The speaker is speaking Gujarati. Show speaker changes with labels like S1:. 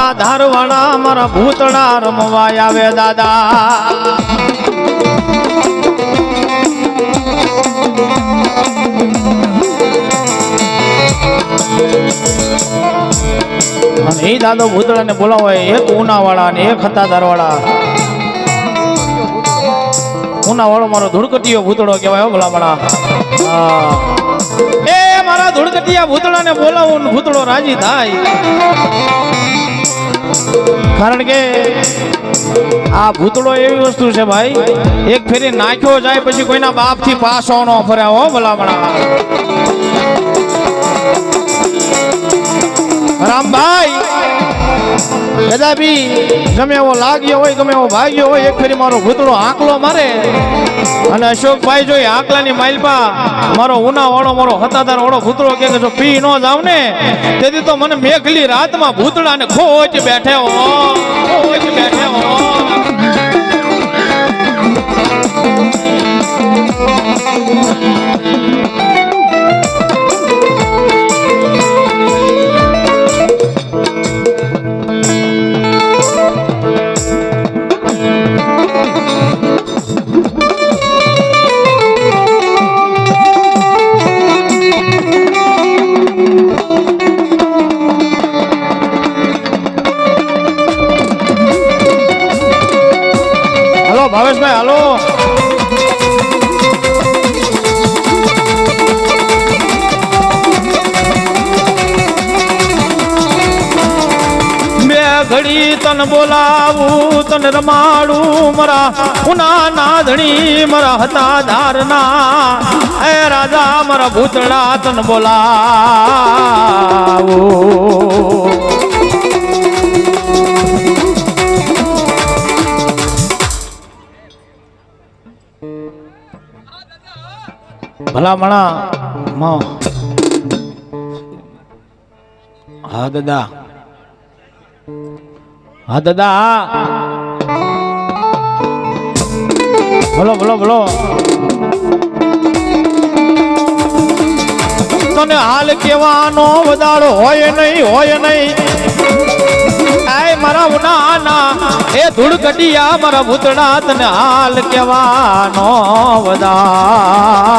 S1: હતા ધારવાળા મારા ભૂતળા રમવા આવે દાદા એ દાદો ભૂતળા ને બોલાવો એક ઉનાવાળા ને એક હતા ધારવાળા ઉનાવાળો મારો ધૂળકટીયો ભૂતળો કહેવાય ભલામણા એ મારા ધૂળકટિયા ભૂતળા ને બોલાવું ભૂતળો રાજી થાય કારણ કે આ ભૂતળો એવી વસ્તુ છે ભાઈ એક ફેરી નાખ્યો જાય પછી કોઈના બાપ થી પાસો નો ફરે હો ભલામણા રામભાઈ કદાપી ગમે એવો લાગ્યો હોય ગમે એવો ભાગ્યો હોય એક ફેરી મારો ભૂતળો આંકલો મારે અને અશોકભાઈ જો આંકલાની માઇલપા મારો ઉનાવાળો મારો હતાદાર વાળો ભૂતળો કે જો પી નો જાવ ને તેથી તો મને મેઘલી રાતમાં ભૂતળાને ખોજ બેઠે હો ભાવેશભાઈ હાલો બે ઘડી તન બોલાવું તન રમાડું મારા ઉના નાધણી મારા હતા ધારના એ રાજા મારા ભૂતળા તન બોલાવું ભલામણા હા દાદા હા દાદા બોલો બોલો બોલો તને હાલ કેવાનો વધારો હોય નહીં આય મારા ઉનાના એ ધૂળકટિયા મારા ભૂતળા તને હાલ કેવાનો વધાર